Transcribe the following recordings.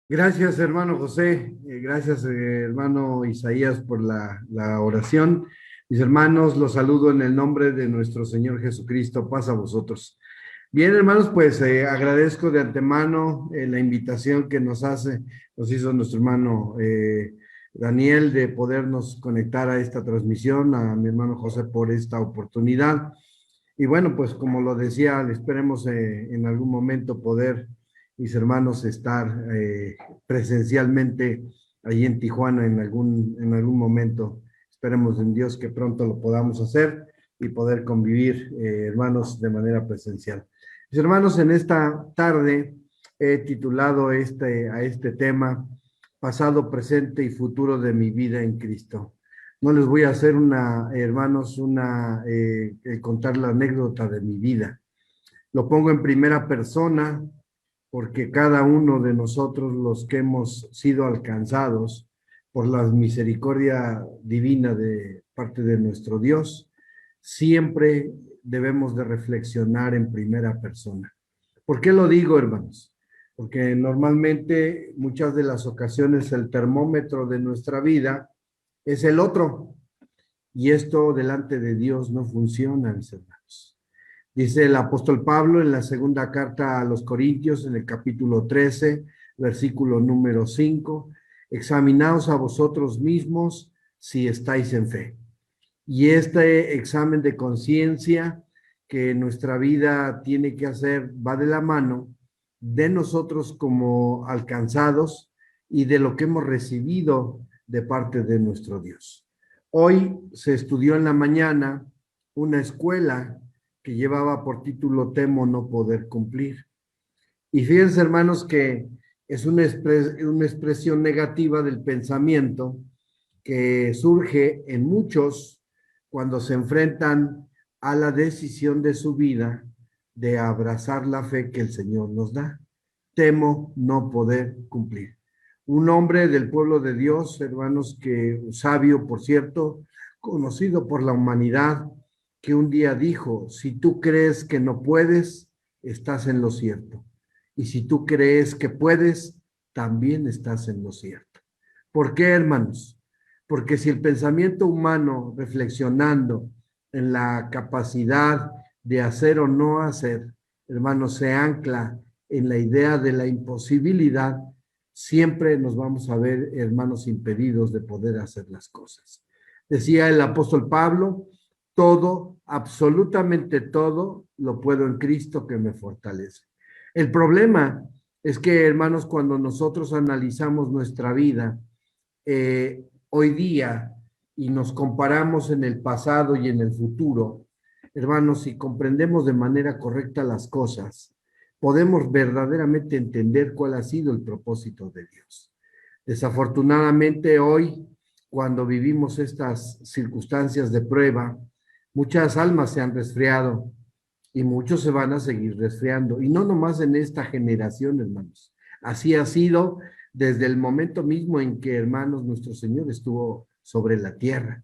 Gracias, hermano José. Gracias, hermano Isaías, por la oración. Mis hermanos, los saludo en el nombre de nuestro Señor Jesucristo. Paz a vosotros. Bien, hermanos, pues agradezco de antemano la invitación que nos hizo nuestro hermano Daniel de podernos conectar a esta transmisión, a mi hermano José por esta oportunidad. Y bueno, pues como lo decía, esperemos en algún momento poder, mis hermanos, estar presencialmente allí en Tijuana en algún momento. Esperemos en Dios que pronto lo podamos hacer y poder convivir, hermanos, de manera presencial. Mis hermanos, en esta tarde he titulado a este tema, Pasado, presente y futuro de mi vida en Cristo. No les voy a hacer hermanos, contar la anécdota de mi vida. Lo pongo en primera persona porque cada uno de nosotros, los que hemos sido alcanzados por la misericordia divina de parte de nuestro Dios, siempre debemos de reflexionar en primera persona. ¿Por qué lo digo, hermanos? Porque normalmente, muchas de las ocasiones, el termómetro de nuestra vida es el otro. Y esto delante de Dios no funciona, mis hermanos. Dice el apóstol Pablo en la segunda carta a los Corintios, en el capítulo 13, versículo número 5, examinaos a vosotros mismos si estáis en fe. Y este examen de conciencia que nuestra vida tiene que hacer va de la mano de nosotros como alcanzados y de lo que hemos recibido de parte de nuestro Dios. Hoy se estudió en la mañana una escuela que llevaba por título Temo no poder cumplir. Y fíjense, hermanos, que es una expresión negativa del pensamiento que surge en muchos cuando se enfrentan a la decisión de su vida de abrazar la fe que el Señor nos da. Temo no poder cumplir. Un hombre del pueblo de Dios, hermanos, que sabio, por cierto, conocido por la humanidad, que un día dijo, si tú crees que no puedes, estás en lo cierto. Y si tú crees que puedes, también estás en lo cierto. ¿Por qué, hermanos? Porque si el pensamiento humano, reflexionando en la capacidad de hacer o no hacer, hermanos, se ancla en la idea de la imposibilidad, siempre nos vamos a ver, hermanos, impedidos de poder hacer las cosas. Decía el apóstol Pablo, todo, absolutamente todo, lo puedo en Cristo que me fortalece. El problema es que, hermanos, cuando nosotros analizamos nuestra vida hoy día y nos comparamos en el pasado y en el futuro, hermanos, si comprendemos de manera correcta las cosas, podemos verdaderamente entender cuál ha sido el propósito de Dios. Desafortunadamente hoy, cuando vivimos estas circunstancias de prueba, muchas almas se han resfriado y muchos se van a seguir resfriando. Y no nomás en esta generación, hermanos. Así ha sido desde el momento mismo en que, hermanos, nuestro Señor estuvo sobre la tierra.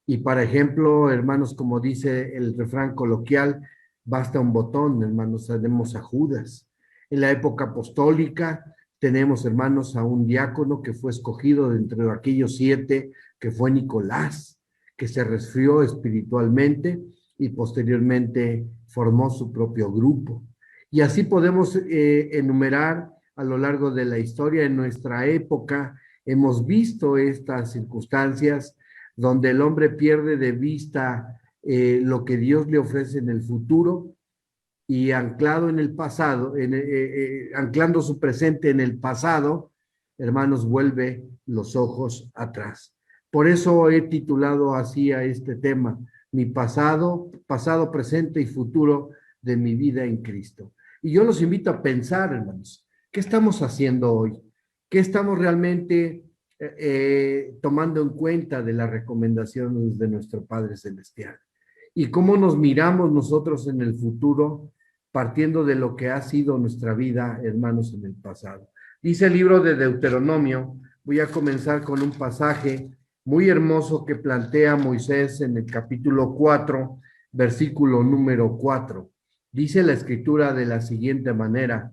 Y, por ejemplo, hermanos, como dice el refrán coloquial, basta un botón, hermanos, tenemos a Judas. En la época apostólica tenemos, hermanos, a un diácono que fue escogido de entre aquellos 7, que fue Nicolás, que se resfrió espiritualmente y posteriormente formó su propio grupo. Y así podemos enumerar a lo largo de la historia. En nuestra época hemos visto estas circunstancias donde el hombre pierde de vista lo que Dios le ofrece en el futuro y anclado en el pasado, anclando su presente en el pasado, hermanos, vuelve los ojos atrás. Por eso he titulado así a este tema, mi pasado, presente y futuro de mi vida en Cristo. Y yo los invito a pensar, hermanos, ¿qué estamos haciendo hoy? ¿Qué estamos realmente tomando en cuenta de las recomendaciones de nuestro Padre Celestial? ¿Y cómo nos miramos nosotros en el futuro partiendo de lo que ha sido nuestra vida, hermanos, en el pasado? Dice el libro de Deuteronomio, voy a comenzar con un pasaje muy hermoso que plantea Moisés en el capítulo 4, versículo número 4. Dice la escritura de la siguiente manera,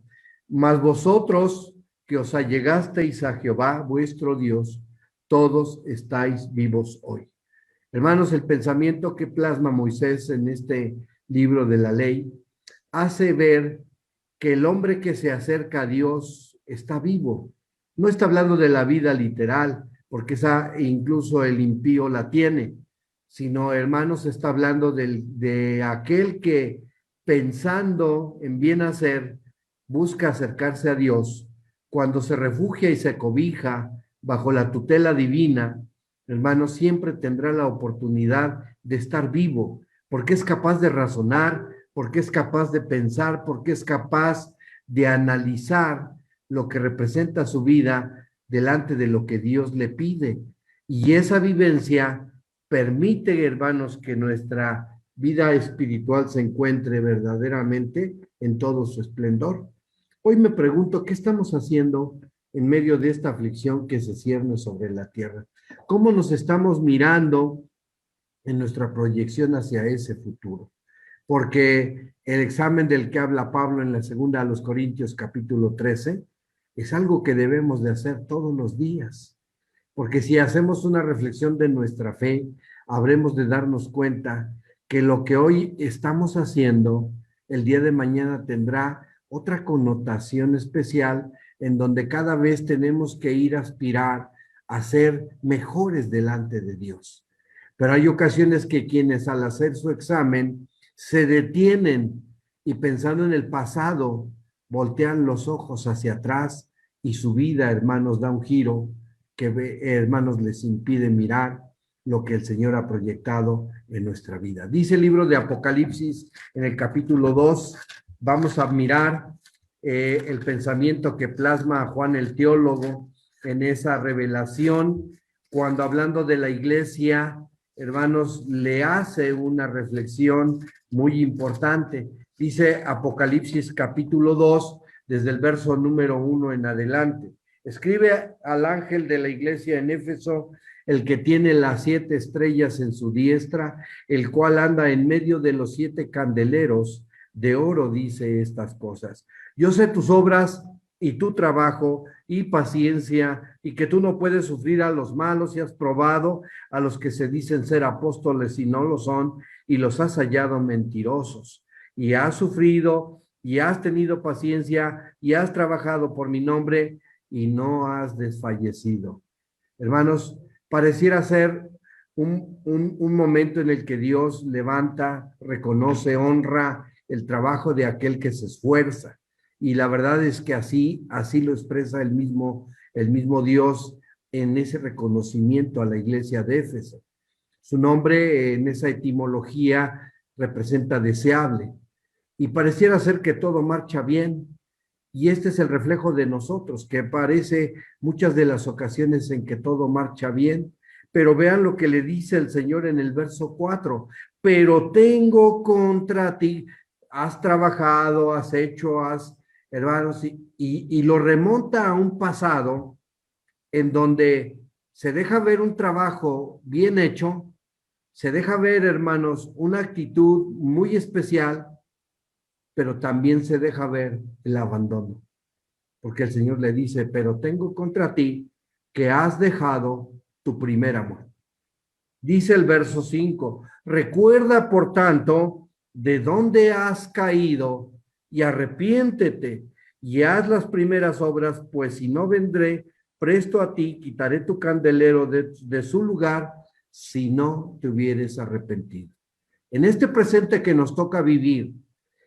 mas vosotros que os allegasteis a Jehová, vuestro Dios, todos estáis vivos hoy. Hermanos, el pensamiento que plasma Moisés en este libro de la ley hace ver que el hombre que se acerca a Dios está vivo. No está hablando de la vida literal, porque esa incluso el impío la tiene, sino, hermanos, está hablando de aquel que pensando en bien hacer, busca acercarse a Dios, cuando se refugia y se cobija bajo la tutela divina, hermano, siempre tendrá la oportunidad de estar vivo, porque es capaz de razonar, porque es capaz de pensar, porque es capaz de analizar lo que representa su vida delante de lo que Dios le pide. Y esa vivencia permite, hermanos, que nuestra vida espiritual se encuentre verdaderamente en todo su esplendor. Hoy me pregunto, ¿qué estamos haciendo en medio de esta aflicción que se cierne sobre la tierra? ¿Cómo nos estamos mirando en nuestra proyección hacia ese futuro? Porque el examen del que habla Pablo en la segunda a los Corintios capítulo 13 es algo que debemos de hacer todos los días. Porque si hacemos una reflexión de nuestra fe, habremos de darnos cuenta que lo que hoy estamos haciendo, el día de mañana tendrá otra connotación especial en donde cada vez tenemos que ir a aspirar a ser mejores delante de Dios. Pero hay ocasiones que quienes al hacer su examen se detienen y pensando en el pasado, voltean los ojos hacia atrás y su vida, hermanos, da un giro que, hermanos, les impide mirar lo que el Señor ha proyectado en nuestra vida. Dice el libro de Apocalipsis en el capítulo 2, vamos a mirar el pensamiento que plasma Juan el teólogo en esa revelación, cuando hablando de la iglesia, hermanos, le hace una reflexión muy importante. Dice Apocalipsis capítulo 2, desde el verso número 1 en adelante. Escribe al ángel de la iglesia en Éfeso, el que tiene las 7 estrellas en su diestra, el cual anda en medio de los 7 candeleros de oro, dice estas cosas. Yo sé tus obras y tu trabajo y paciencia, y que tú no puedes sufrir a los malos, y has probado a los que se dicen ser apóstoles y no lo son, y los has hallado mentirosos, y has sufrido y has tenido paciencia y has trabajado por mi nombre y no has desfallecido. Hermanos, pareciera ser un momento en el que Dios levanta, reconoce, honra el trabajo de aquel que se esfuerza. Y la verdad es que así lo expresa el mismo Dios en ese reconocimiento a la iglesia de Éfeso. Su nombre en esa etimología representa deseable. Y pareciera ser que todo marcha bien. Y este es el reflejo de nosotros, que parece muchas de las ocasiones en que todo marcha bien. Pero vean lo que le dice el Señor en el verso 4. Pero tengo contra ti, has trabajado, has hecho, hermanos, y lo remonta a un pasado en donde se deja ver un trabajo bien hecho, se deja ver, hermanos, una actitud muy especial, pero también se deja ver el abandono, porque el Señor le dice, pero tengo contra ti que has dejado tu primer amor. Dice el verso 5, recuerda por tanto de dónde has caído y arrepiéntete y haz las primeras obras, pues si no vendré presto a ti, quitaré tu candelero de su lugar si no te hubieres arrepentido. En este presente que nos toca vivir,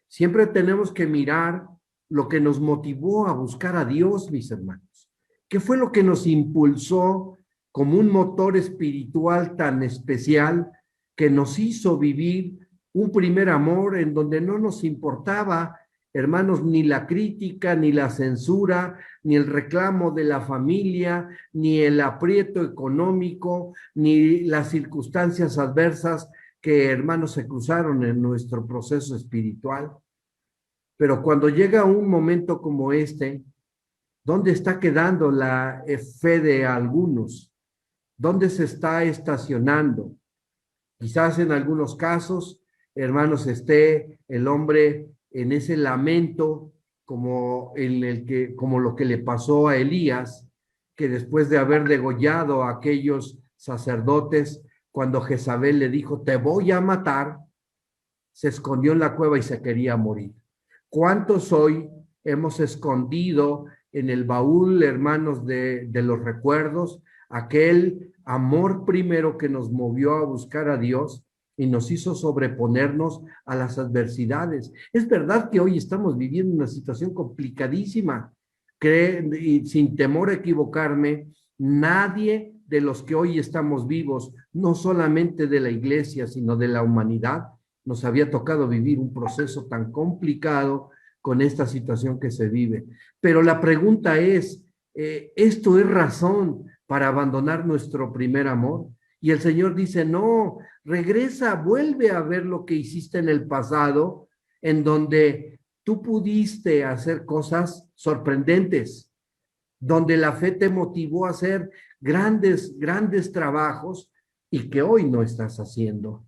siempre tenemos que mirar lo que nos motivó a buscar a Dios, mis hermanos. ¿Qué fue lo que nos impulsó como un motor espiritual tan especial que nos hizo vivir un primer amor en donde no nos importaba, hermanos, ni la crítica, ni la censura, ni el reclamo de la familia, ni el aprieto económico, ni las circunstancias adversas que, hermanos, se cruzaron en nuestro proceso espiritual? Pero cuando llega un momento como este, ¿dónde está quedando la fe de algunos? ¿Dónde se está estacionando? Quizás en algunos casos, hermanos, esté el hombre en ese lamento como lo que le pasó a Elías, que después de haber degollado a aquellos sacerdotes, cuando Jezabel le dijo, te voy a matar, se escondió en la cueva y se quería morir. ¿Cuántos hoy hemos escondido en el baúl, hermanos, de los recuerdos, aquel amor primero que nos movió a buscar a Dios y nos hizo sobreponernos a las adversidades? Es verdad que hoy estamos viviendo una situación complicadísima, y sin temor a equivocarme, nadie de los que hoy estamos vivos, no solamente de la iglesia, sino de la humanidad, nos había tocado vivir un proceso tan complicado con esta situación que se vive. Pero la pregunta es, ¿esto es razón para abandonar nuestro primer amor? Y el Señor dice, no, regresa, vuelve a ver lo que hiciste en el pasado, en donde tú pudiste hacer cosas sorprendentes, donde la fe te motivó a hacer grandes trabajos y que hoy no estás haciendo.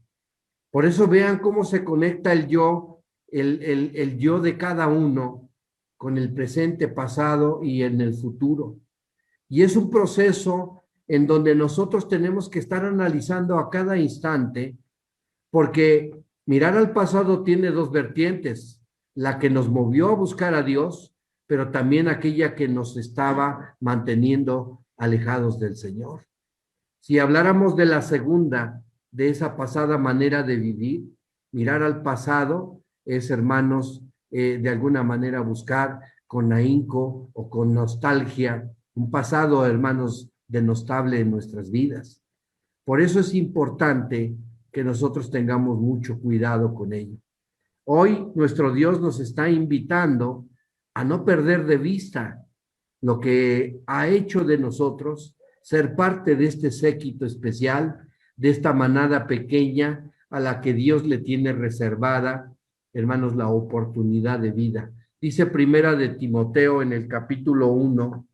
Por eso vean cómo se conecta el yo, el yo de cada uno con el presente, pasado y en el futuro. Y es un proceso en donde nosotros tenemos que estar analizando a cada instante, porque mirar al pasado tiene dos vertientes, la que nos movió a buscar a Dios, pero también aquella que nos estaba manteniendo alejados del Señor. Si habláramos de la segunda, de esa pasada manera de vivir, mirar al pasado es, hermanos, de alguna manera buscar con ahínco o con nostalgia un pasado, hermanos, denostable en nuestras vidas. Por eso es importante que nosotros tengamos mucho cuidado con ello. Hoy nuestro Dios nos está invitando a no perder de vista lo que ha hecho de nosotros, ser parte de este séquito especial, de esta manada pequeña a la que Dios le tiene reservada, hermanos, la oportunidad de vida. Dice Primera de Timoteo en el capítulo 1,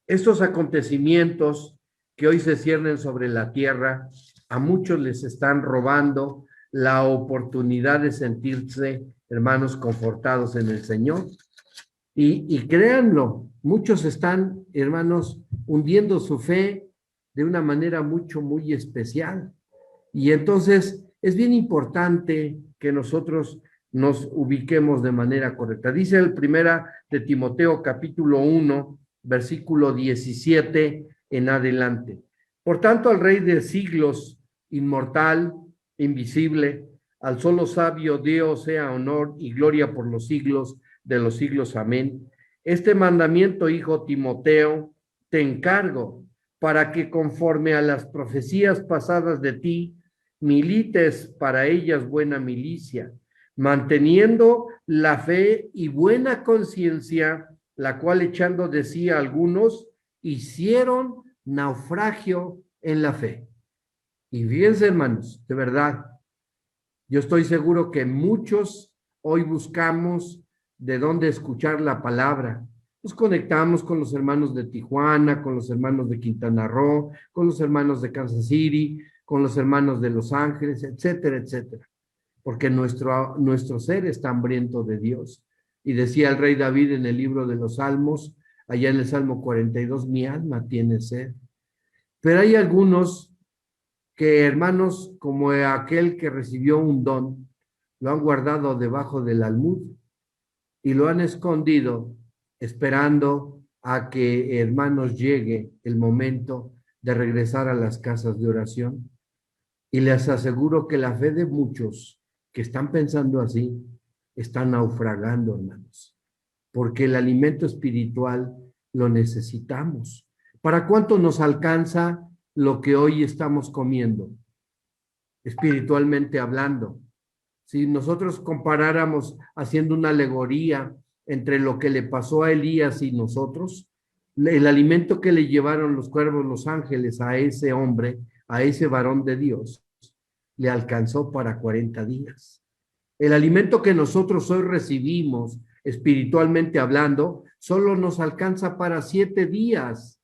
estos acontecimientos que hoy se ciernen sobre la tierra, a muchos les están robando la oportunidad de sentirse, hermanos, confortados en el Señor. Y créanlo, muchos están, hermanos, hundiendo su fe de una manera muy especial. Y entonces es bien importante que nosotros nos ubiquemos de manera correcta. Dice el Primera de Timoteo capítulo 1, versículo 17 en adelante. Por tanto, al Rey de siglos, inmortal, invisible, al solo sabio Dios sea honor y gloria por los siglos de los siglos. Amén. Este mandamiento, hijo Timoteo, te encargo para que conforme a las profecías pasadas de ti, milites para ellas buena milicia, manteniendo la fe y buena conciencia, la cual echando de sí a algunos, hicieron naufragio en la fe. Y fíjense, hermanos, de verdad, yo estoy seguro que muchos hoy buscamos de dónde escuchar la palabra. Nos conectamos con los hermanos de Tijuana, con los hermanos de Quintana Roo, con los hermanos de Kansas City, con los hermanos de Los Ángeles, etcétera, etcétera. Porque nuestro ser está hambriento de Dios. Y decía el rey David en el libro de los Salmos, allá en el Salmo 42, mi alma tiene sed. Pero hay algunos que, hermanos, como aquel que recibió un don, lo han guardado debajo del almud y lo han escondido esperando a que, hermanos, llegue el momento de regresar a las casas de oración. Y les aseguro que la fe de muchos que están pensando así están naufragando, hermanos, porque el alimento espiritual lo necesitamos. ¿Para cuánto nos alcanza lo que hoy estamos comiendo, espiritualmente hablando? Si nosotros comparáramos haciendo una alegoría entre lo que le pasó a Elías y nosotros, el alimento que le llevaron los cuervos, los ángeles a ese hombre, a ese varón de Dios, le alcanzó para 40 días. El alimento que nosotros hoy recibimos, espiritualmente hablando, solo nos alcanza para 7 días,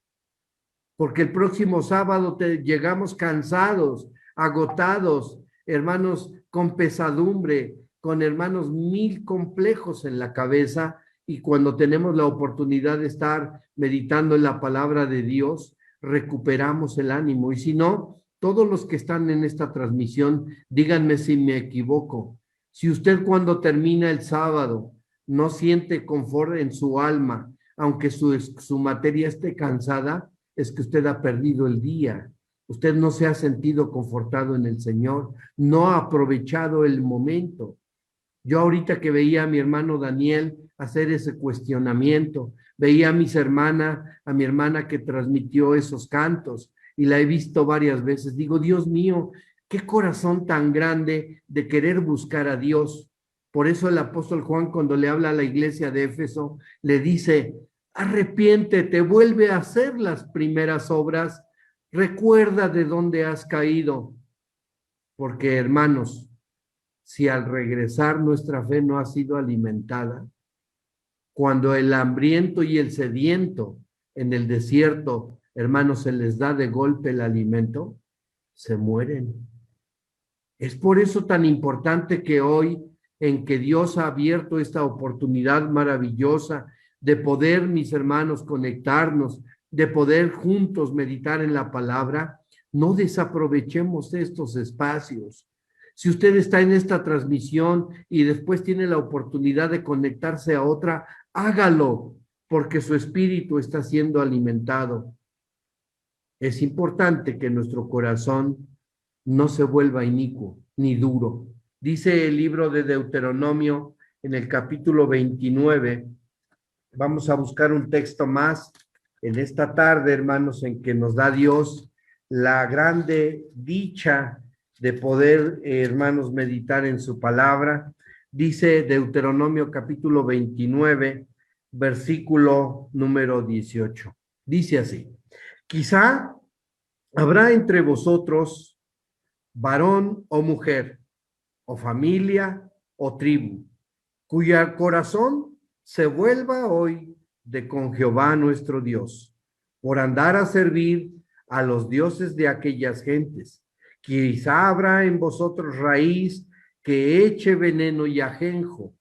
porque el próximo sábado llegamos cansados, agotados, hermanos, con pesadumbre, con hermanos mil complejos en la cabeza y cuando tenemos la oportunidad de estar meditando en la palabra de Dios, recuperamos el ánimo. Y si no, todos los que están en esta transmisión, díganme si me equivoco. Si usted cuando termina el sábado no siente confort en su alma, aunque su materia esté cansada, es que usted ha perdido el día. Usted no se ha sentido confortado en el Señor, no ha aprovechado el momento. Yo ahorita que veía a mi hermano Daniel hacer ese cuestionamiento, veía a mi hermana que transmitió esos cantos y la he visto varias veces. Digo, Dios mío, qué corazón tan grande de querer buscar a Dios. Por eso el apóstol Juan, cuando le habla a la iglesia de Éfeso, le dice, arrepiéntete, vuelve a hacer las primeras obras, recuerda de dónde has caído, porque hermanos, si al regresar nuestra fe no ha sido alimentada, cuando el hambriento y el sediento en el desierto, hermanos, se les da de golpe el alimento, se mueren. Es por eso tan importante que hoy, en que Dios ha abierto esta oportunidad maravillosa de poder, mis hermanos, conectarnos, de poder juntos meditar en la palabra, no desaprovechemos estos espacios. Si usted está en esta transmisión y después tiene la oportunidad de conectarse a otra, hágalo, porque su espíritu está siendo alimentado. Es importante que nuestro corazón no se vuelva inicuo ni duro. Dice el libro de Deuteronomio en el capítulo 29. Vamos a buscar un texto más en esta tarde, hermanos, en que nos da Dios la grande dicha de poder, hermanos, meditar en su palabra. Dice Deuteronomio capítulo 29, versículo número 18. Dice así: quizá habrá entre vosotros varón o mujer, o familia o tribu, cuya corazón se vuelva hoy de con Jehová nuestro Dios, por andar a servir a los dioses de aquellas gentes. Quizá habrá en vosotros raíz que eche veneno y ajenjo,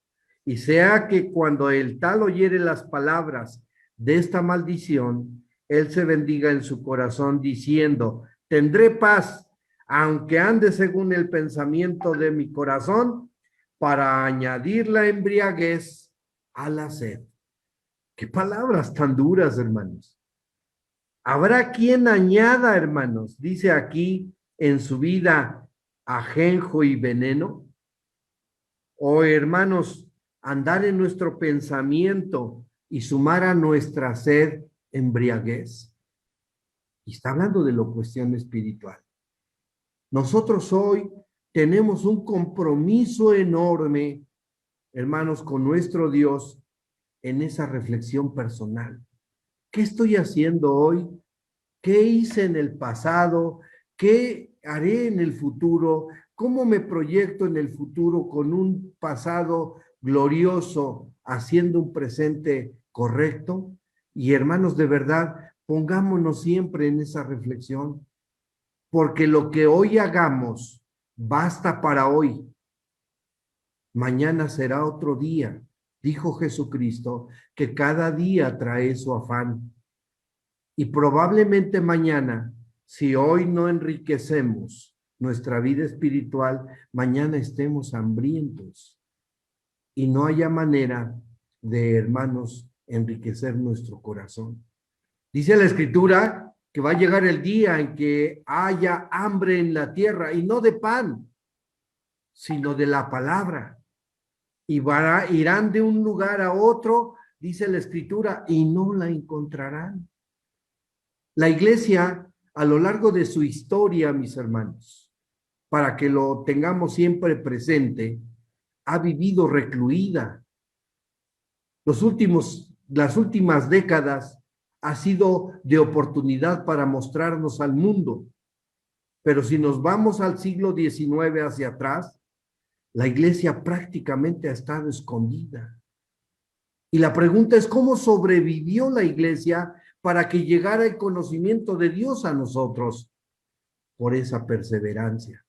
y sea que cuando el tal oyere las palabras de esta maldición, él se bendiga en su corazón diciendo, tendré paz, aunque ande según el pensamiento de mi corazón, para añadir la embriaguez a la sed. Qué palabras tan duras, hermanos. Habrá quien añada, hermanos, dice aquí en su vida, ajenjo y veneno. O hermanos, andar en nuestro pensamiento y sumar a nuestra sed embriaguez. Y está hablando de la cuestión espiritual. Nosotros hoy tenemos un compromiso enorme, hermanos, con nuestro Dios en esa reflexión personal. ¿Qué estoy haciendo hoy? ¿Qué hice en el pasado? ¿Qué haré en el futuro? ¿Cómo me proyecto en el futuro con un pasado glorioso, haciendo un presente correcto? Y hermanos, de verdad, pongámonos siempre en esa reflexión, porque lo que hoy hagamos basta para hoy. Mañana será otro día. Dijo Jesucristo que cada día trae su afán. Y probablemente mañana, si hoy no enriquecemos nuestra vida espiritual, mañana estemos hambrientos y no haya manera de, hermanos, enriquecer nuestro corazón. Dice la Escritura que va a llegar el día en que haya hambre en la tierra, y no de pan, sino de la palabra. Y irán de un lugar a otro, dice la Escritura, y no la encontrarán. La iglesia, a lo largo de su historia, mis hermanos, para que lo tengamos siempre presente, ha vivido recluida. Las últimas décadas ha sido de oportunidad para mostrarnos al mundo. Pero si nos vamos al siglo XIX hacia atrás, la iglesia prácticamente ha estado escondida. Y la pregunta es, ¿cómo sobrevivió la iglesia para que llegara el conocimiento de Dios a nosotros? Por esa perseverancia,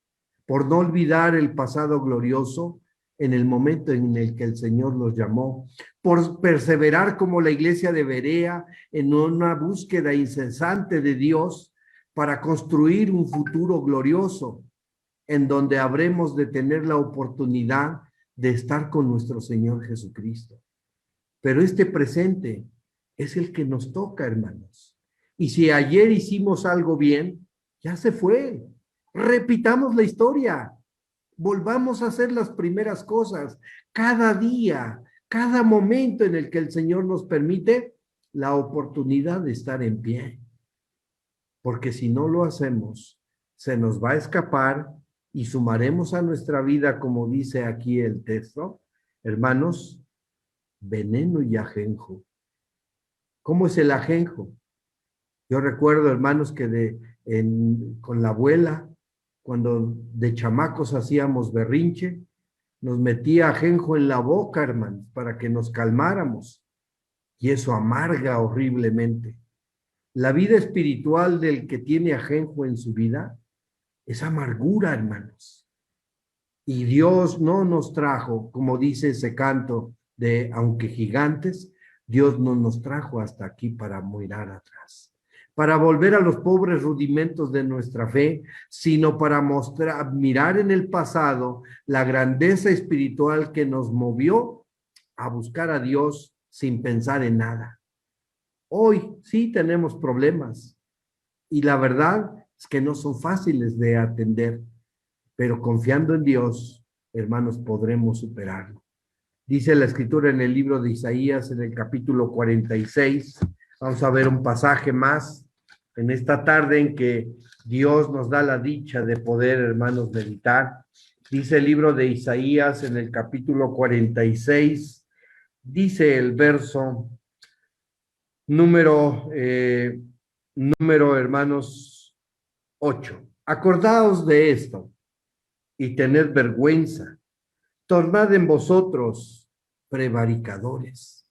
por no olvidar el pasado glorioso en el momento en el que el Señor los llamó, por perseverar como la iglesia de Berea en una búsqueda incesante de Dios para construir un futuro glorioso en donde habremos de tener la oportunidad de estar con nuestro Señor Jesucristo. Pero este presente es el que nos toca, hermanos. Y si ayer hicimos algo bien, ya se fue. Repitamos la historia. Volvamos a hacer las primeras cosas. Cada día, cada momento en el que el Señor nos permite la oportunidad de estar en pie. Porque si no lo hacemos, se nos va a escapar y sumaremos a nuestra vida, como dice aquí el texto, hermanos, veneno y ajenjo. ¿Cómo es el ajenjo? Yo recuerdo, hermanos, que con la abuela, cuando de chamacos hacíamos berrinche, nos metía ajenjo en la boca, hermanos, para que nos calmáramos. Y eso amarga horriblemente. La vida espiritual del que tiene ajenjo en su vida es amargura, hermanos. Y Dios no nos trajo, como dice ese canto de aunque gigantes, Dios no nos trajo hasta aquí para mirar atrás, para volver a los pobres rudimentos de nuestra fe, sino para mirar en el pasado la grandeza espiritual que nos movió a buscar a Dios sin pensar en nada. Hoy sí tenemos problemas y la verdad es que no son fáciles de atender, pero confiando en Dios, hermanos, podremos superarlo. Dice la escritura en el libro de Isaías, en el capítulo 46, vamos a ver un pasaje más en esta tarde en que Dios nos da la dicha de poder, hermanos, meditar. Dice el libro de Isaías en el capítulo 46, dice el verso número, hermanos, 8. Acordaos de esto y tened vergüenza. Tornad en vosotros prevaricadores.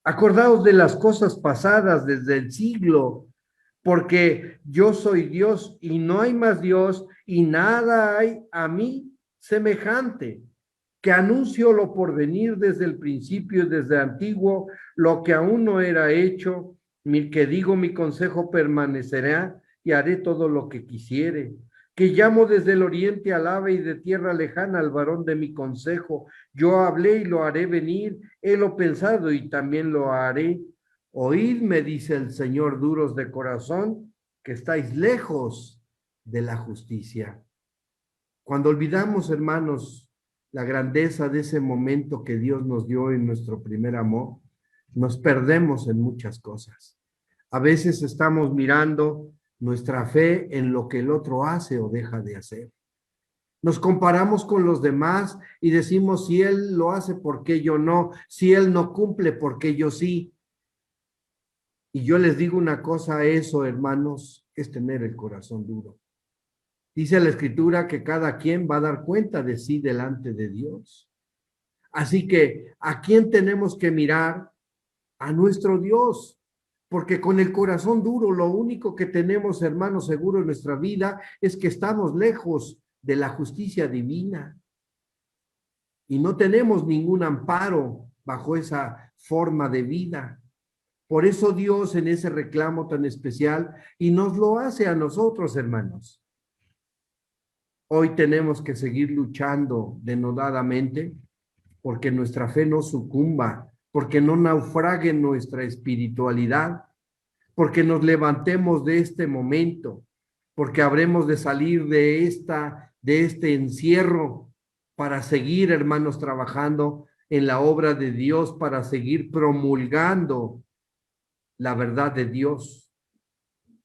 Acordaos de las cosas pasadas desde el siglo, porque yo soy Dios y no hay más Dios y nada hay a mí semejante, que anuncio lo por venir desde el principio y desde antiguo, lo que aún no era hecho, que digo mi consejo permanecerá y haré todo lo que quisiere, que llamo desde el oriente al ave y de tierra lejana al varón de mi consejo. Yo hablé y lo haré venir, he lo pensado y también lo haré. Oídme, dice el Señor, duros de corazón, que estáis lejos de la justicia. Cuando olvidamos, hermanos, la grandeza de ese momento que Dios nos dio en nuestro primer amor, nos perdemos en muchas cosas. A veces estamos mirando nuestra fe en lo que el otro hace o deja de hacer. Nos comparamos con los demás y decimos, si él lo hace, ¿por qué yo no? Si él no cumple, ¿por qué yo sí? Y yo les digo una cosa, eso, hermanos, es tener el corazón duro. Dice la Escritura que cada quien va a dar cuenta de sí delante de Dios. Así que, ¿a quién tenemos que mirar? A nuestro Dios. Porque con el corazón duro, lo único que tenemos, hermanos, seguro en nuestra vida es que estamos lejos de la justicia divina. Y no tenemos ningún amparo bajo esa forma de vida. Por eso Dios en ese reclamo tan especial y nos lo hace a nosotros, hermanos. Hoy tenemos que seguir luchando denodadamente porque nuestra fe no sucumba, porque no naufrague nuestra espiritualidad, porque nos levantemos de este momento, porque habremos de salir de este encierro para seguir, hermanos, trabajando en la obra de Dios, para seguir promulgando la verdad de Dios.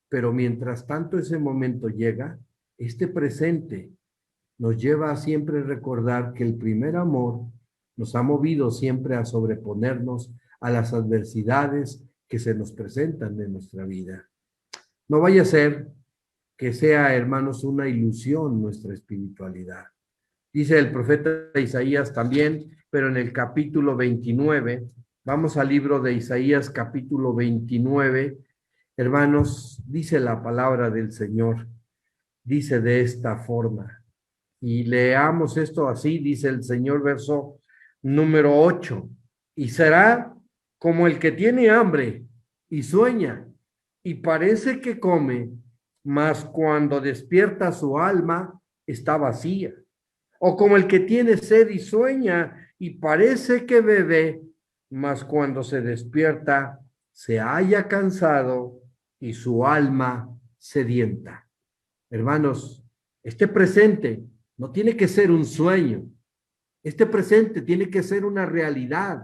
Pero mientras tanto ese momento llega, este presente nos lleva a siempre recordar que el primer amor nos ha movido siempre a sobreponernos a las adversidades que se nos presentan en nuestra vida. No vaya a ser que sea, hermanos, una ilusión nuestra espiritualidad. Dice el profeta Isaías también, pero en el capítulo 29, vamos al libro de Isaías capítulo 29, hermanos, dice la palabra del Señor, dice de esta forma: Y leamos esto así, dice el Señor, verso número 8. Y será como el que tiene hambre y sueña y parece que come, mas cuando despierta su alma está vacía. O como el que tiene sed y sueña y parece que bebe, mas cuando se despierta se halla cansado y su alma sedienta. Hermanos, este presente no tiene que ser un sueño. Este presente tiene que ser una realidad.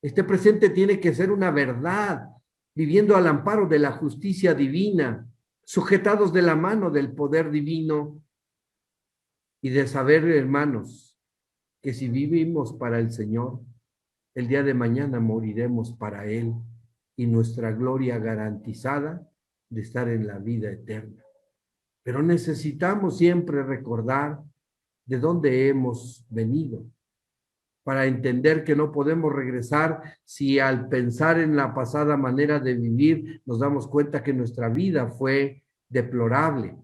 Este presente tiene que ser una verdad, viviendo al amparo de la justicia divina, sujetados de la mano del poder divino y de saber, hermanos, que si vivimos para el Señor, el día de mañana moriremos para Él y nuestra gloria garantizada de estar en la vida eterna. Pero necesitamos siempre recordar de dónde hemos venido, para entender que no podemos regresar si al pensar en la pasada manera de vivir nos damos cuenta que nuestra vida fue deplorable.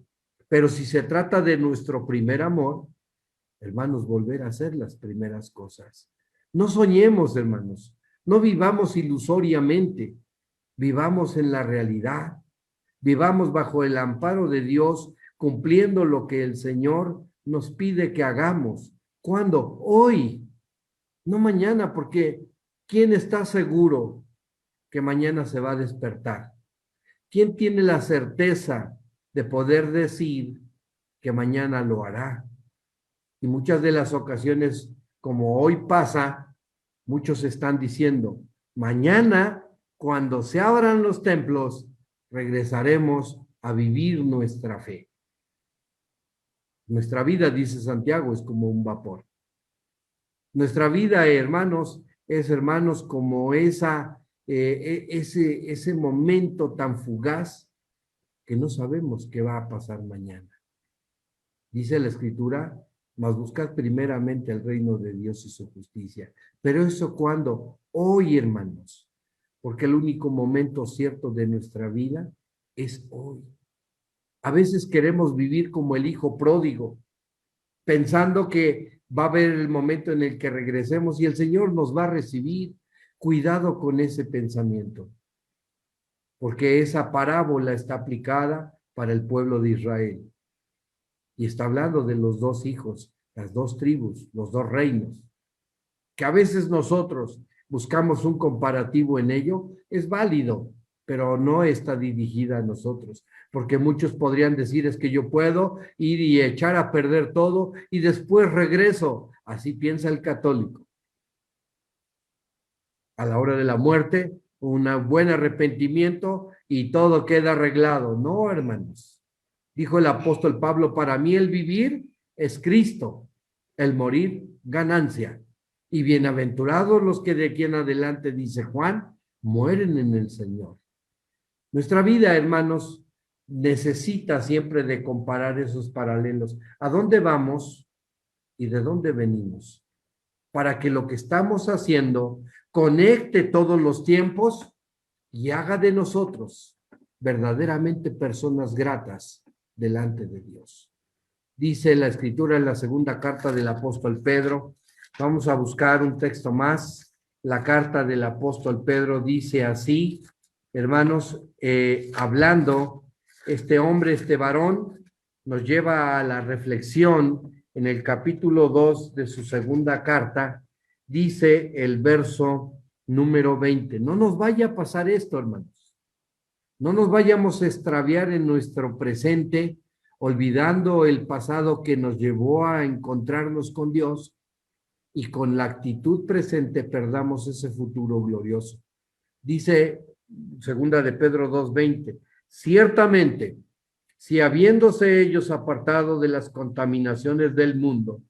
Pero si se trata de nuestro primer amor, hermanos, volver a hacer las primeras cosas. No soñemos, hermanos, no vivamos ilusoriamente, vivamos en la realidad, vivamos bajo el amparo de Dios, cumpliendo lo que el Señor nos pide que hagamos. ¿Cuándo? Hoy, no mañana, porque ¿quién está seguro que mañana se va a despertar? ¿Quién tiene la certeza de poder decir que mañana lo hará? Y muchas de las ocasiones, como hoy pasa, muchos están diciendo, mañana, cuando se abran los templos, regresaremos a vivir nuestra fe. Nuestra vida, dice Santiago, es como un vapor. Nuestra vida, hermanos, es, hermanos, como ese momento tan fugaz que no sabemos qué va a pasar mañana. Dice la Escritura, mas buscad primeramente el reino de Dios y su justicia. Pero eso cuando, hoy, hermanos, porque el único momento cierto de nuestra vida es hoy. A veces queremos vivir como el hijo pródigo, pensando que va a haber el momento en el que regresemos y el Señor nos va a recibir. Cuidado con ese pensamiento, porque esa parábola está aplicada para el pueblo de Israel. Y está hablando de los dos hijos, las dos tribus, los dos reinos, que a veces nosotros buscamos un comparativo en ello, es válido, pero no está dirigida a nosotros, porque muchos podrían decir es que yo puedo ir y echar a perder todo y después regreso. Así piensa el católico. A la hora de la muerte, un buen arrepentimiento y todo queda arreglado. No, hermanos. Dijo el apóstol Pablo, para mí el vivir es Cristo, el morir ganancia. Y bienaventurados los que de aquí en adelante, dice Juan, mueren en el Señor. Nuestra vida, hermanos, necesita siempre de comparar esos paralelos. ¿A dónde vamos y de dónde venimos? Para que lo que estamos haciendo conecte todos los tiempos y haga de nosotros verdaderamente personas gratas delante de Dios. Dice la Escritura en la segunda carta del apóstol Pedro. Vamos a buscar un texto más. La carta del apóstol Pedro dice así, hermanos, hablando, este hombre, este varón, nos lleva a la reflexión en el capítulo 2 de su segunda carta, dice el verso número 20. No nos vaya a pasar esto, hermanos. No nos vayamos a extraviar en nuestro presente, olvidando el pasado que nos llevó a encontrarnos con Dios y con la actitud presente perdamos ese futuro glorioso. Dice segunda de Pedro 2:20, ciertamente, si habiéndose ellos apartado de las contaminaciones del mundo,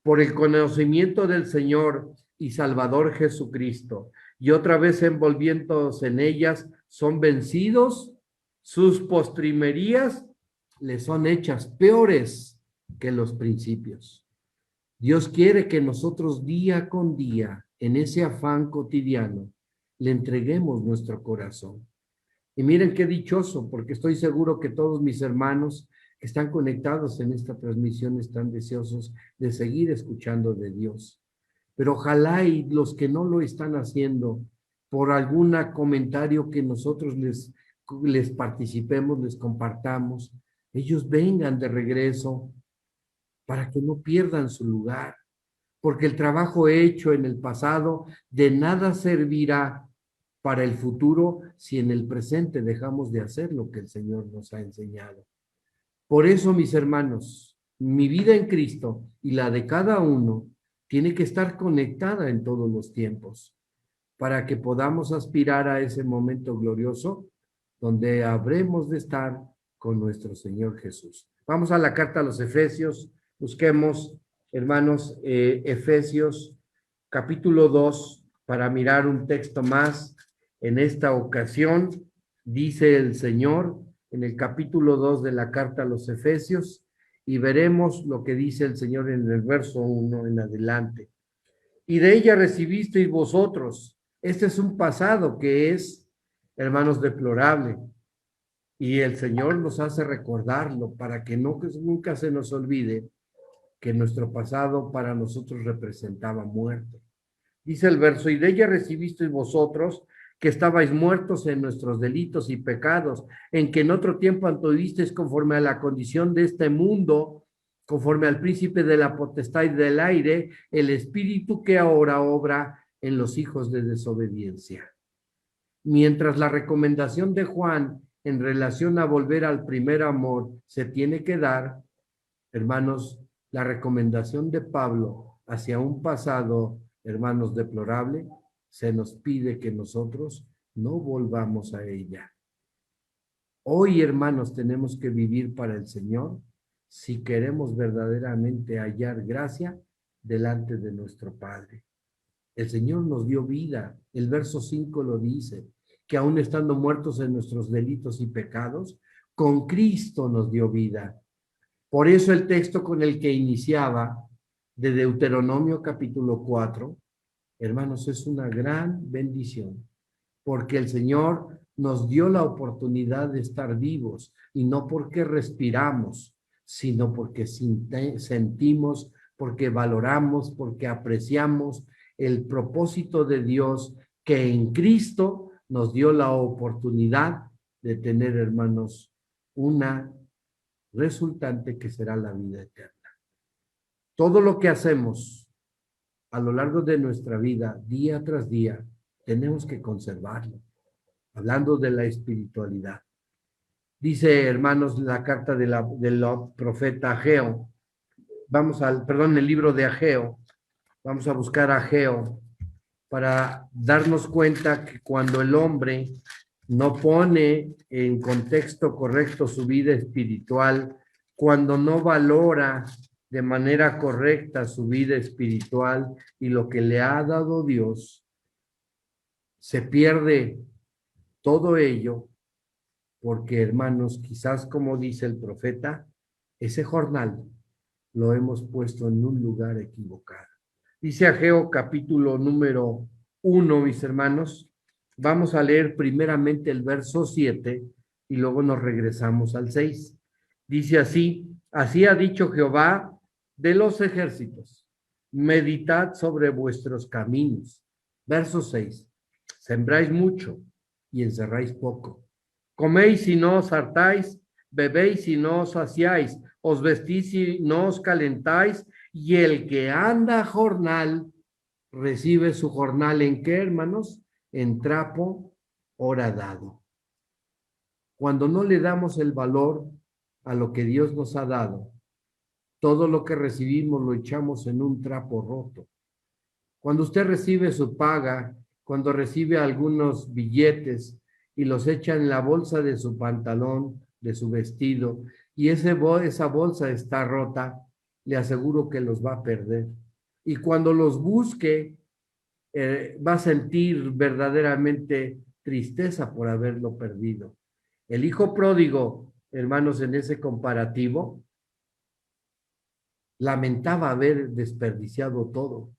por el conocimiento del Señor y Salvador Jesucristo, y otra vez envolviéndose en ellas, son vencidos, sus postrimerías les son hechas peores que los principios. Dios quiere que nosotros día con día, en ese afán cotidiano, le entreguemos nuestro corazón. Y miren qué dichoso, porque estoy seguro que todos mis hermanos que están conectados en esta transmisión están deseosos de seguir escuchando de Dios. Pero ojalá y los que no lo están haciendo, por algún comentario que nosotros les participemos, les compartamos, ellos vengan de regreso para que no pierdan su lugar, porque el trabajo hecho en el pasado de nada servirá para el futuro si en el presente dejamos de hacer lo que el Señor nos ha enseñado. Por eso, mis hermanos, mi vida en Cristo y la de cada uno tiene que estar conectada en todos los tiempos para que podamos aspirar a ese momento glorioso donde habremos de estar con nuestro Señor Jesús. Vamos a la carta a los Efesios. Busquemos, hermanos, Efesios capítulo 2 para mirar un texto más. En esta ocasión, dice el Señor en el capítulo 2 de la carta a los Efesios, y veremos lo que dice el Señor en el verso 1 en adelante. Y de ella recibisteis vosotros. Este es un pasado que es, hermanos, deplorable. Y el Señor nos hace recordarlo para que nunca se nos olvide que nuestro pasado para nosotros representaba muerte. Dice el verso, y de ella recibisteis vosotros, que estabais muertos en nuestros delitos y pecados, en que en otro tiempo anduvisteis conforme a la condición de este mundo, conforme al príncipe de la potestad del aire, el espíritu que ahora obra en los hijos de desobediencia. Mientras la recomendación de Juan en relación a volver al primer amor se tiene que dar, hermanos, la recomendación de Pablo hacia un pasado, hermanos, deplorable, se nos pide que nosotros no volvamos a ella. Hoy, hermanos, tenemos que vivir para el Señor si queremos verdaderamente hallar gracia delante de nuestro Padre. El Señor nos dio vida. El verso 5 lo dice, que aún estando muertos en nuestros delitos y pecados, con Cristo nos dio vida. Por eso el texto con el que iniciaba de Deuteronomio capítulo 4, hermanos, es una gran bendición, porque el Señor nos dio la oportunidad de estar vivos, y no porque respiramos, sino porque sentimos, porque valoramos, porque apreciamos el propósito de Dios que en Cristo nos dio la oportunidad de tener, hermanos, una resultante que será la vida eterna. Todo lo que hacemos a lo largo de nuestra vida, día tras día, tenemos que conservarlo. Hablando de la espiritualidad. Dice, hermanos, la carta del profeta Ageo. El libro de Ageo. Vamos a buscar a Ageo para darnos cuenta que cuando el hombre no pone en contexto correcto su vida espiritual, cuando no valora de manera correcta su vida espiritual y lo que le ha dado Dios, se pierde todo ello, porque, hermanos, quizás como dice el profeta, ese jornal lo hemos puesto en un lugar equivocado. Dice Ageo capítulo número 1, mis hermanos. Vamos a leer primeramente el verso 7 y luego nos regresamos al 6. Dice así, así ha dicho Jehová de los ejércitos, meditad sobre vuestros caminos. Verso 6, sembráis mucho y encerráis poco. Coméis y no os hartáis, bebéis y no os saciáis, os vestís y no os calentáis, y el que anda jornal recibe su jornal ¿en qué, hermanos? En trapo horadado. Cuando no le damos el valor a lo que Dios nos ha dado, todo lo que recibimos lo echamos en un trapo roto. Cuando usted recibe su paga, cuando recibe algunos billetes y los echa en la bolsa de su pantalón, de su vestido, y esa bolsa está rota, le aseguro que los va a perder. Y cuando los busque, va a sentir verdaderamente tristeza por haberlo perdido. El hijo pródigo, hermanos, en ese comparativo, lamentaba haber desperdiciado todo.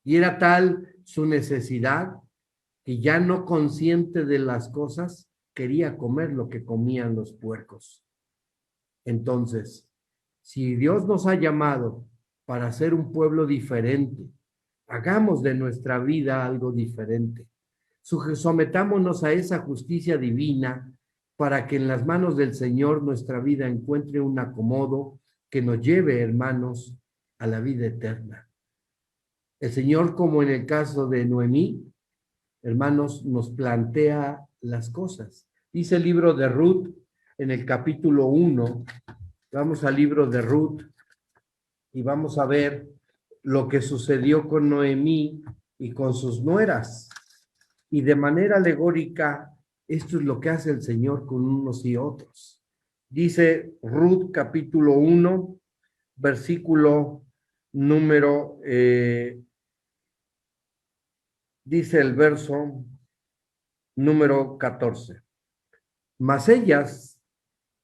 Y era tal su necesidad que ya no consciente de las cosas, quería comer lo que comían los puercos. Entonces, si Dios nos ha llamado para ser un pueblo diferente, hagamos de nuestra vida algo diferente. Sometámonos a esa justicia divina para que en las manos del Señor nuestra vida encuentre un acomodo que nos lleve, hermanos, a la vida eterna. El Señor, como en el caso de Noemí, hermanos, nos plantea las cosas. Dice el libro de Ruth en el capítulo 1. Vamos al libro de Ruth y vamos a ver lo que sucedió con Noemí y con sus nueras. Y de manera alegórica, esto es lo que hace el Señor con unos y otros. Dice Ruth capítulo 1, versículo número, dice el verso número 14. Mas ellas,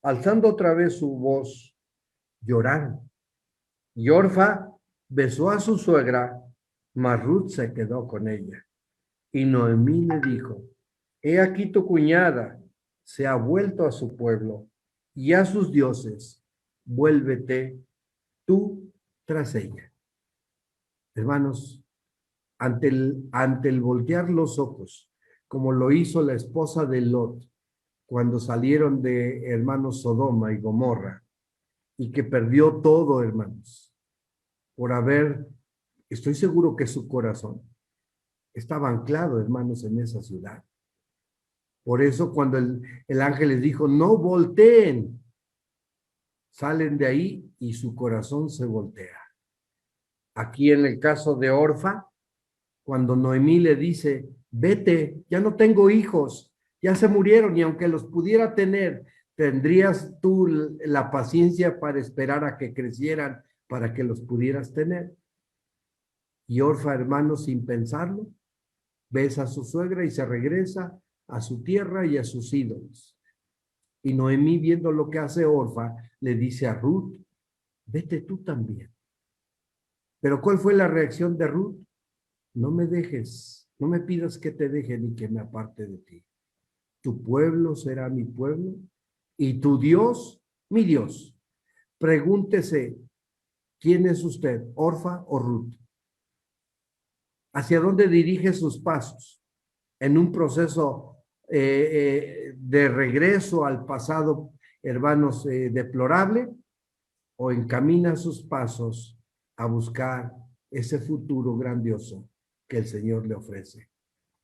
alzando otra vez su voz, lloraron. Y Orfa besó a su suegra, mas Ruth se quedó con ella. Y Noemí le dijo, he aquí tu cuñada se ha vuelto a su pueblo y a sus dioses, vuélvete tú tras ella. Hermanos, ante el voltear los ojos, como lo hizo la esposa de Lot, cuando salieron de hermanos Sodoma y Gomorra, y que perdió todo, hermanos, por estoy seguro que su corazón estaba anclado, hermanos, en esa ciudad. Por eso cuando el ángel les dijo, no volteen, salen de ahí y su corazón se voltea. Aquí en el caso de Orfa, cuando Noemí le dice, vete, ya no tengo hijos, ya se murieron y aunque los pudiera tener, ¿tendrías tú la paciencia para esperar a que crecieran para que los pudieras tener? Y Orfa, hermano, sin pensarlo, besa a su suegra y se regresa a su tierra y a sus ídolos. Y Noemí, viendo lo que hace Orfa, le dice a Ruth, vete tú también. Pero ¿cuál fue la reacción de Ruth? No me dejes, no me pidas que te deje ni que me aparte de ti. Tu pueblo será mi pueblo y tu Dios, mi Dios. Pregúntese, ¿quién es usted, Orfa o Ruth? ¿Hacia dónde dirige sus pasos? ¿En un proceso de regreso al pasado, hermanos, deplorable? ¿O encamina sus pasos a buscar ese futuro grandioso que el Señor le ofrece?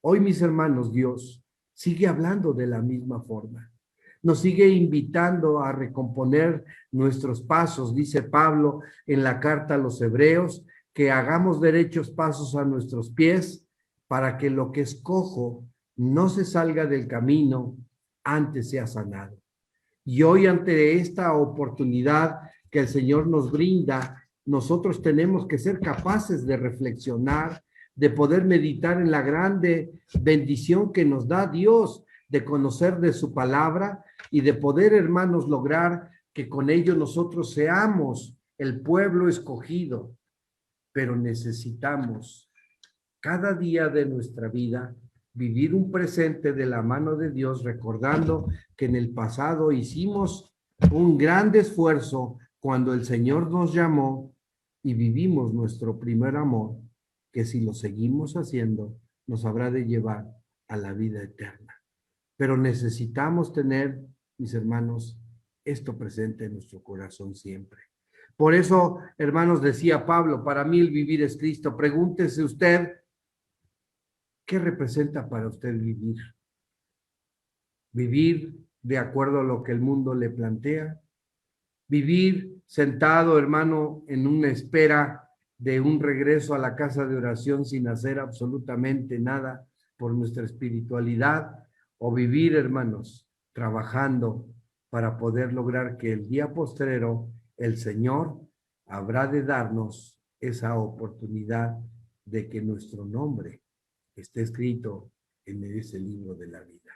Hoy, mis hermanos, Dios sigue hablando de la misma forma. Nos sigue invitando a recomponer nuestros pasos, dice Pablo en la carta a los Hebreos, que hagamos derechos pasos a nuestros pies para que lo que es cojo no se salga del camino, antes sea sanado. Y hoy, ante esta oportunidad que el Señor nos brinda, nosotros tenemos que ser capaces de reflexionar, de poder meditar en la grande bendición que nos da Dios, de conocer de su palabra y de poder, hermanos, lograr que con ello nosotros seamos el pueblo escogido. Pero necesitamos cada día de nuestra vida vivir un presente de la mano de Dios, recordando que en el pasado hicimos un gran esfuerzo cuando el Señor nos llamó y vivimos nuestro primer amor, que si lo seguimos haciendo, nos habrá de llevar a la vida eterna. Pero necesitamos tener, mis hermanos, esto presente en nuestro corazón siempre. Por eso, hermanos, decía Pablo, para mí el vivir es Cristo. Pregúntese usted, ¿qué representa para usted vivir? ¿Vivir de acuerdo a lo que el mundo le plantea? ¿Vivir sentado, hermano, en una espera de un regreso a la casa de oración sin hacer absolutamente nada por nuestra espiritualidad? ¿O vivir, hermanos, trabajando para poder lograr que el día postrero el Señor habrá de darnos esa oportunidad de que nuestro nombre esté escrito en ese libro de la vida?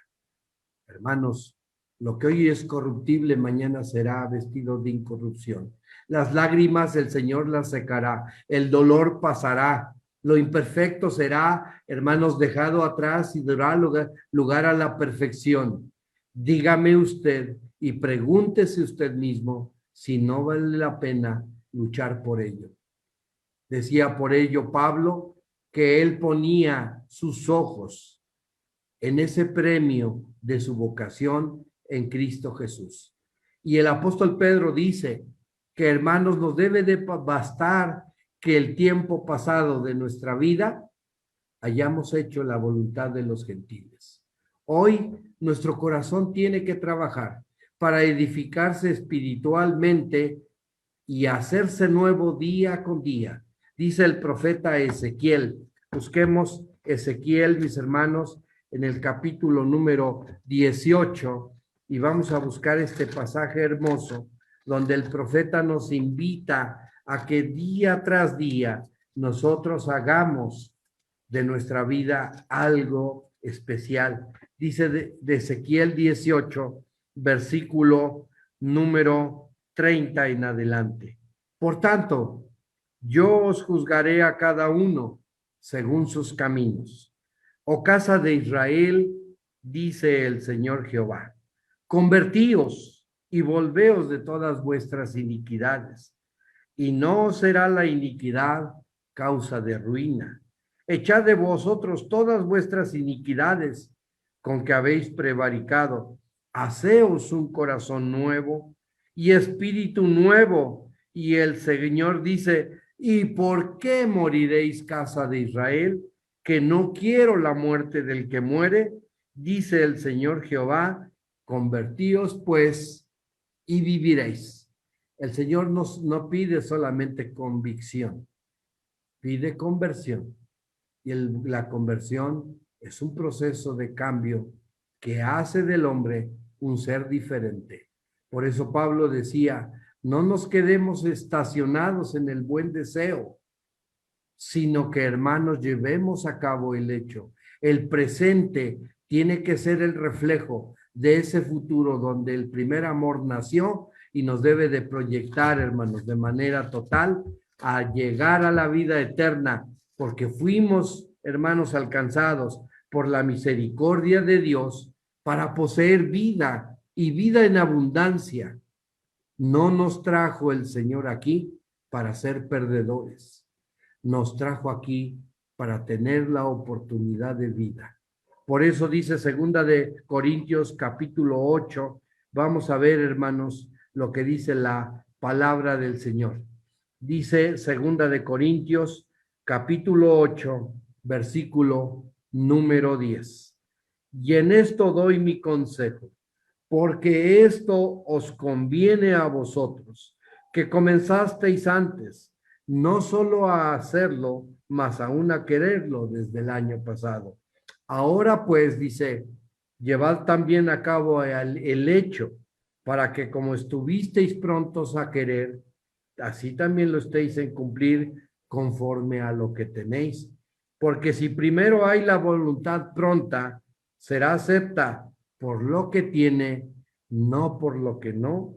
Hermanos, lo que hoy es corruptible, mañana será vestido de incorrupción. Las lágrimas el Señor las secará, el dolor pasará, lo imperfecto será, hermanos, dejado atrás y dará lugar a la perfección. Dígame usted y pregúntese usted mismo, si no vale la pena luchar por ello. Decía por ello Pablo que él ponía sus ojos en ese premio de su vocación en Cristo Jesús. Y el apóstol Pedro dice que, hermanos, nos debe de bastar que el tiempo pasado de nuestra vida hayamos hecho la voluntad de los gentiles. Hoy nuestro corazón tiene que trabajar para edificarse espiritualmente y hacerse nuevo día con día. Dice el profeta Ezequiel. Busquemos Ezequiel, mis hermanos, en el capítulo número 18, y vamos a buscar este pasaje hermoso donde el profeta nos invita a que día tras día nosotros hagamos de nuestra vida algo especial. Dice de Ezequiel 18, versículo número 30 en adelante. Por tanto, yo os juzgaré a cada uno según sus caminos. Oh casa de Israel, dice el Señor Jehová, convertíos y volveos de todas vuestras iniquidades, y no será la iniquidad causa de ruina. Echad de vosotros todas vuestras iniquidades con que habéis prevaricado. Haceos un corazón nuevo y espíritu nuevo. Y el Señor dice, ¿y por qué moriréis, casa de Israel? Que no quiero la muerte del que muere, dice el Señor Jehová, convertíos pues y viviréis. El Señor no pide solamente convicción, pide conversión. Y la conversión es un proceso de cambio que hace del hombre un ser diferente. Por eso Pablo decía, no nos quedemos estacionados en el buen deseo, sino que, hermanos, llevemos a cabo el hecho. El presente tiene que ser el reflejo de ese futuro donde el primer amor nació y nos debe de proyectar, hermanos, de manera total a llegar a la vida eterna, porque fuimos, hermanos, alcanzados por la misericordia de Dios para poseer vida y vida en abundancia. No nos trajo el Señor aquí para ser perdedores. Nos trajo aquí para tener la oportunidad de vida. Por eso dice segunda de Corintios capítulo 8, vamos a ver, hermanos, lo que dice la palabra del Señor. Dice segunda de Corintios capítulo 8, versículo número 10. Y en esto doy mi consejo, porque esto os conviene a vosotros, que comenzasteis antes, no solo a hacerlo, mas aún a quererlo desde el año pasado. Ahora pues, dice, llevad también a cabo el hecho, para que como estuvisteis prontos a querer, así también lo estéis en cumplir conforme a lo que tenéis. Porque si primero hay la voluntad pronta, será acepta por lo que tiene, no por lo que no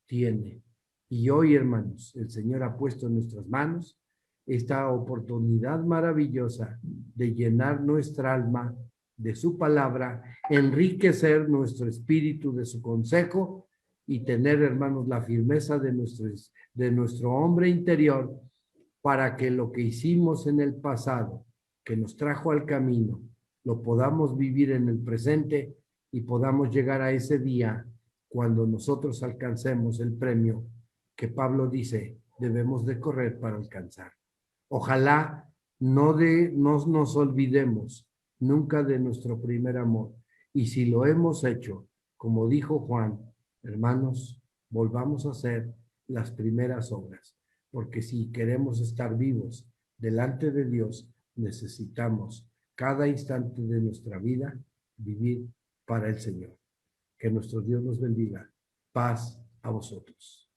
tiene. Y hoy, hermanos, el Señor ha puesto en nuestras manos esta oportunidad maravillosa de llenar nuestra alma de su palabra, enriquecer nuestro espíritu de su consejo y tener, hermanos, la firmeza de nuestro hombre interior para que lo que hicimos en el pasado, que nos trajo al camino, lo podamos vivir en el presente y podamos llegar a ese día cuando nosotros alcancemos el premio que Pablo dice debemos de correr para alcanzar. Ojalá no nos olvidemos nunca de nuestro primer amor. Y si lo hemos hecho, como dijo Juan, hermanos, volvamos a hacer las primeras obras. Porque si queremos estar vivos delante de Dios, necesitamos cada instante de nuestra vida vivir para el Señor. Que nuestro Dios nos bendiga. Paz a vosotros.